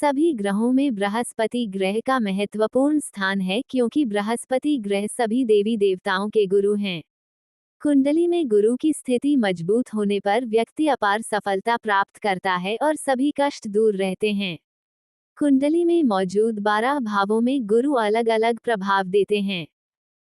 सभी ग्रहों में बृहस्पति ग्रह का महत्वपूर्ण स्थान है क्योंकि बृहस्पति ग्रह सभी देवी देवताओं के गुरु हैं। कुंडली में गुरु की स्थिति मजबूत होने पर व्यक्ति अपार सफलता प्राप्त करता है और सभी कष्ट दूर रहते हैं। कुंडली में मौजूद 12 भावों में गुरु अलग अलग प्रभाव देते हैं।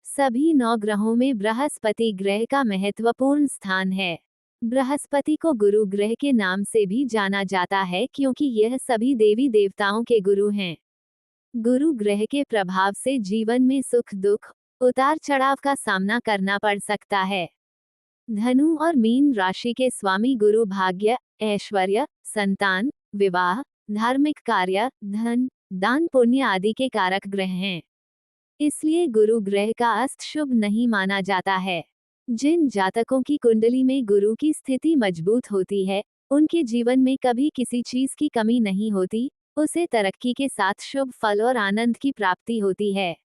सभी 9 ग्रहों में बृहस्पति ग्रह का महत्वपूर्ण स्थान है। बृहस्पति को गुरु ग्रह के नाम से भी जाना जाता है क्योंकि यह सभी देवी देवताओं के गुरु हैं। गुरु ग्रह के प्रभाव से जीवन में सुख दुख, उतार चढ़ाव का सामना करना पड़ सकता है। धनु और मीन राशि के स्वामी गुरु भाग्य, ऐश्वर्य, संतान, विवाह, धार्मिक कार्य, धन, दान पुण्य आदि के कारक ग्रह हैं। इसलिए गुरु ग्रह का अस्त शुभ नहीं माना जाता है। जिन जातकों की कुंडली में गुरु की स्थिति मजबूत होती है, उनके जीवन में कभी किसी चीज की कमी नहीं होती, उसे तरक्की के साथ शुभ फल और आनंद की प्राप्ति होती है।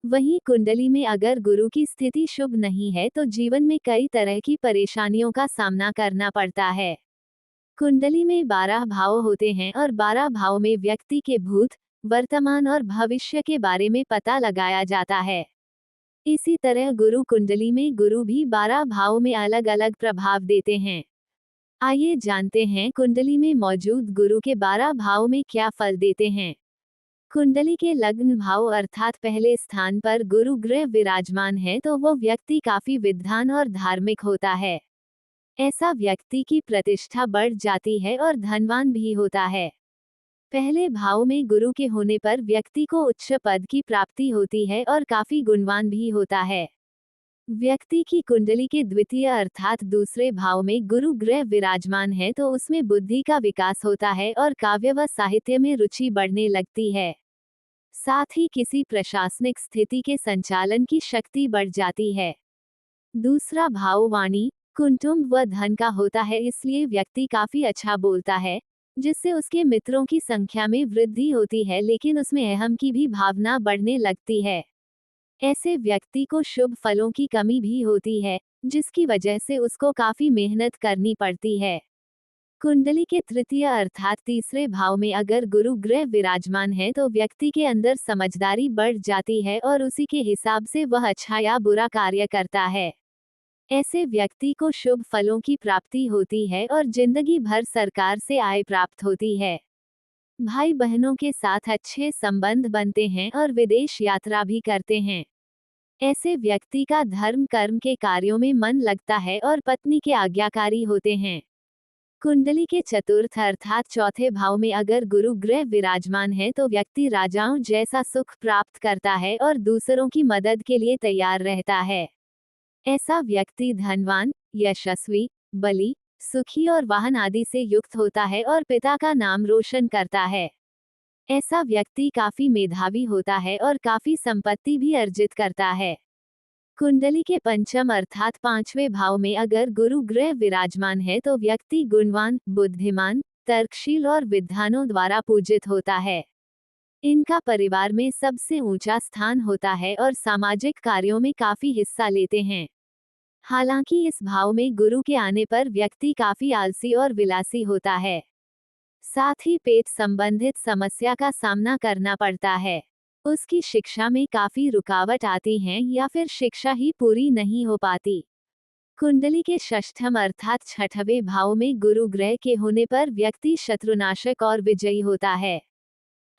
वहीं कुंडली में अगर गुरु की स्थिति शुभ नहीं है तो जीवन में कई तरह की परेशानियों का सामना करना पड़ता है। कुंडली में 12 भाव होते हैं और 12 भाव में व्यक्ति के भूत, वर्तमान और भविष्य के बारे में पता लगाया जाता है। इसी तरह गुरु कुंडली में गुरु भी 12 भाव में अलग अलग प्रभाव देते हैं। आइए जानते हैं कुंडली में मौजूद गुरु के 12 भाव में क्या फल देते हैं। कुंडली के लग्न भाव अर्थात पहले स्थान पर गुरु ग्रह विराजमान है तो वो व्यक्ति काफी विद्वान और धार्मिक होता है। ऐसा व्यक्ति की प्रतिष्ठा बढ़ जाती है और धनवान भी होता है। पहले भाव में गुरु के होने पर व्यक्ति को उच्च पद की प्राप्ति होती है और काफी गुणवान भी होता है। व्यक्ति की कुंडली के द्वितीय अर्थात दूसरे भाव में गुरु ग्रह विराजमान है तो उसमें बुद्धि का विकास होता है और काव्य व साहित्य में रुचि बढ़ने लगती है। साथ ही किसी प्रशासनिक स्थिति के संचालन की शक्ति बढ़ जाती है। दूसरा भाव वाणी, कुटुंब व धन का होता है, इसलिए व्यक्ति काफी अच्छा बोलता है, जिससे उसके मित्रों की संख्या में वृद्धि होती है, लेकिन उसमें अहम की भी भावना बढ़ने लगती है। ऐसे व्यक्ति को शुभ फलों की कमी भी होती है, जिसकी वजह से उसको काफी मेहनत करनी पड़ती है। कुंडली के तृतीय अर्थात तीसरे भाव में अगर गुरु ग्रह विराजमान है तो व्यक्ति के अंदर समझदारी बढ़ जाती है और उसी के हिसाब से वह अच्छा या बुरा कार्य करता है। ऐसे व्यक्ति को शुभ फलों की प्राप्ति होती है और जिंदगी भर सरकार से आय प्राप्त होती है। भाई बहनों के साथ अच्छे संबंध बनते हैं और विदेश यात्रा भी करते हैं। ऐसे व्यक्ति का धर्म कर्म के कार्यों में मन लगता है और पत्नी के आज्ञाकारी होते हैं। कुंडली के चतुर्थ अर्थात चौथे भाव में अगर गुरु ग्रह विराजमान है तो व्यक्ति राजाओं जैसा सुख प्राप्त करता है और दूसरों की मदद के लिए तैयार रहता है। ऐसा व्यक्ति धनवान, यशस्वी, बली, सुखी और वाहन आदि से युक्त होता है और पिता का नाम रोशन करता है। ऐसा व्यक्ति काफी मेधावी होता है और काफी संपत्ति भी अर्जित करता है। कुंडली के पंचम अर्थात पांचवें भाव में अगर गुरु ग्रह विराजमान है तो व्यक्ति गुणवान, बुद्धिमान, तर्कशील और विद्वानों द्वारा पूजित होता है। इनका परिवार में सबसे ऊंचा स्थान होता है और सामाजिक कार्यों में काफी हिस्सा लेते हैं। हालांकि इस भाव में गुरु के आने पर व्यक्ति काफी आलसी और विलासी होता है। साथ ही पेट संबंधित समस्या का सामना करना पड़ता है। उसकी शिक्षा में काफी रुकावट आती हैं या फिर शिक्षा ही पूरी नहीं हो पाती। कुंडली के षष्ठम अर्थात छठवें भाव में गुरु ग्रह के होने पर व्यक्ति शत्रुनाशक और विजयी होता है।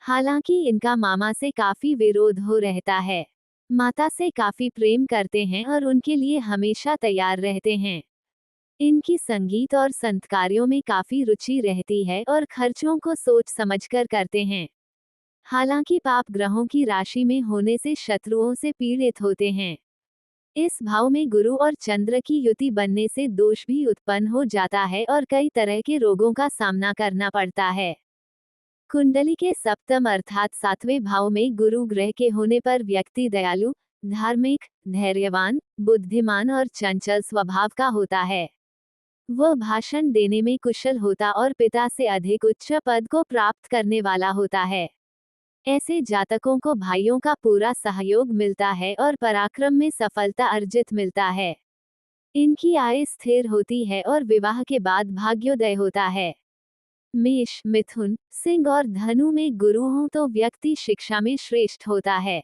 हालांकि इनका मामा से काफी विरोध हो रहता है। माता से काफी प्रेम करते हैं और उनके लिए हमेशा तैयार रहते हैं। इनकी संगीत और संत कार्यों में काफी रुचि रहती है और खर्चों को सोच समझकर करते हैं। हालांकि पाप ग्रहों की राशि में होने से शत्रुओं से पीड़ित होते हैं। इस भाव में गुरु और चंद्र की युति बनने से दोष भी उत्पन्न हो जाता है और कई तरह के रोगों का सामना करना पड़ता है। कुंडली के सप्तम अर्थात सातवें भाव में गुरु ग्रह के होने पर व्यक्ति दयालु, धार्मिक, धैर्यवान, बुद्धिमान और चंचल स्वभाव का होता है। वह भाषण देने में कुशल होता और पिता से अधिक उच्च पद को प्राप्त करने वाला होता है। ऐसे जातकों को भाइयों का पूरा सहयोग मिलता है और पराक्रम में सफलता अर्जित मिलता है। इनकी आय स्थिर होती है और विवाह के बाद भाग्योदय होता है। मेष, मिथुन, सिंह और धनु में गुरु हो तो व्यक्ति शिक्षा में श्रेष्ठ होता है।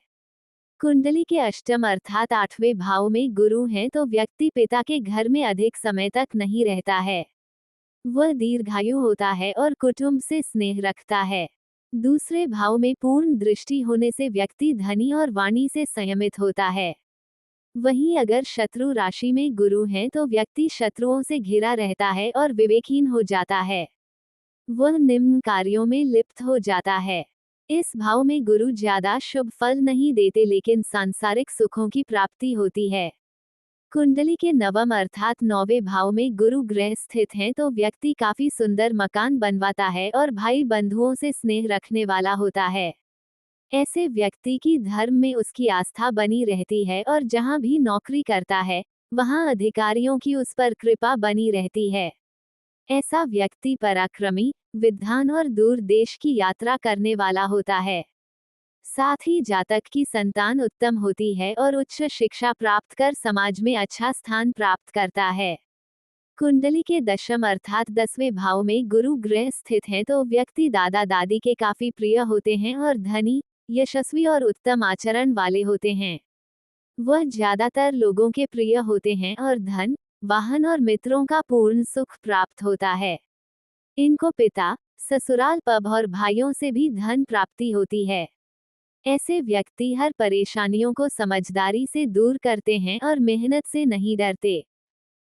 कुंडली के अष्टम अर्थात 8वें भाव में गुरु हैं तो व्यक्ति पिता के घर में अधिक समय तक नहीं रहता है। वह दीर्घायु होता है और कुटुंब से स्नेह रखता है। दूसरे भाव में पूर्ण दृष्टि होने से व्यक्ति धनी और वाणी से संयमित होता है। वहीं अगर शत्रु राशि में गुरु हैं तो व्यक्ति शत्रुओं से घिरा रहता है और विवेकहीन हो जाता है। वह निम्न कार्यों में लिप्त हो जाता है। इस भाव में गुरु ज्यादा शुभ फल नहीं देते लेकिन सांसारिक सुखों की प्राप्ति होती है। कुंडली के नवम अर्थात 9वें भाव में गुरु ग्रह स्थित हैं तो व्यक्ति काफी सुंदर मकान बनवाता है और भाई बंधुओं से स्नेह रखने वाला होता है। ऐसे व्यक्ति की धर्म में उसकी आस्था बनी रहती है और जहां भी नौकरी करता है वहां अधिकारियों की उस पर कृपा बनी रहती है। ऐसा व्यक्ति पराक्रमी, विद्वान और दूर देश की यात्रा करने वाला होता है। साथ ही जातक की संतान उत्तम होती है और उच्च शिक्षा प्राप्त कर समाज में अच्छा स्थान प्राप्त करता है। कुंडली के दशम अर्थात 10वें भाव में गुरु ग्रह स्थित हैं तो व्यक्ति दादा दादी के काफी प्रिय होते हैं और धनी, यशस्वी और उत्तम आचरण वाले होते हैं। वह ज्यादातर लोगों के प्रिय होते हैं और धन, वाहन और मित्रों का पूर्ण सुख प्राप्त होता है। इनको पिता, ससुराल पब और भाइयों से भी धन प्राप्ति होती है। ऐसे व्यक्ति हर परेशानियों को समझदारी से दूर करते हैं और मेहनत से नहीं डरते।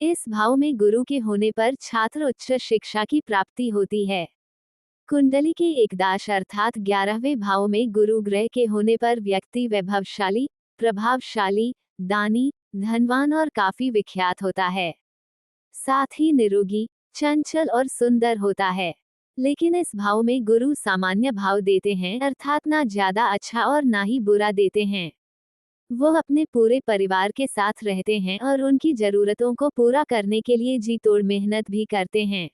इस भाव में गुरु के होने पर छात्र उच्च शिक्षा की प्राप्ति होती है। कुंडली के एकादश अर्थात 11वें भाव में गुरु ग्रह के होने पर व्यक्ति वैभवशाली, प्रभावशाली, दानी, धनवान और काफी विख्यात होता है। साथ ही निरोगी, चंचल और सुंदर होता है। लेकिन इस भाव में गुरु सामान्य भाव देते हैं अर्थात ना ज्यादा अच्छा और ना ही बुरा देते हैं। वह अपने पूरे परिवार के साथ रहते हैं और उनकी जरूरतों को पूरा करने के लिए जी तोड़ मेहनत भी करते हैं।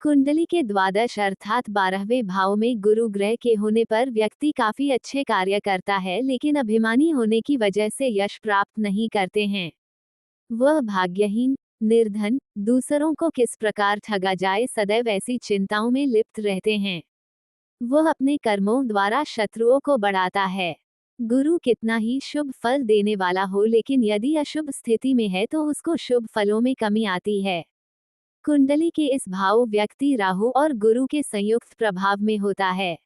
कुंडली के द्वादश अर्थात 12वें भाव में गुरु ग्रह के होने पर व्यक्ति काफी अच्छे कार्य करता है लेकिन अभिमानी होने की वजह से यश प्राप्त नहीं करते हैं। वह भाग्यहीन, निर्धन, दूसरों को किस प्रकार ठगा जाए सदैव ऐसी चिंताओं में लिप्त रहते हैं। वह अपने कर्मों द्वारा शत्रुओं को बढ़ाता है। गुरु कितना ही शुभ फल देने वाला हो लेकिन यदि अशुभ स्थिति में है तो उसको शुभ फलों में कमी आती है। कुंडली के इस भाव व्यक्ति राहु और गुरु के संयुक्त प्रभाव में होता है।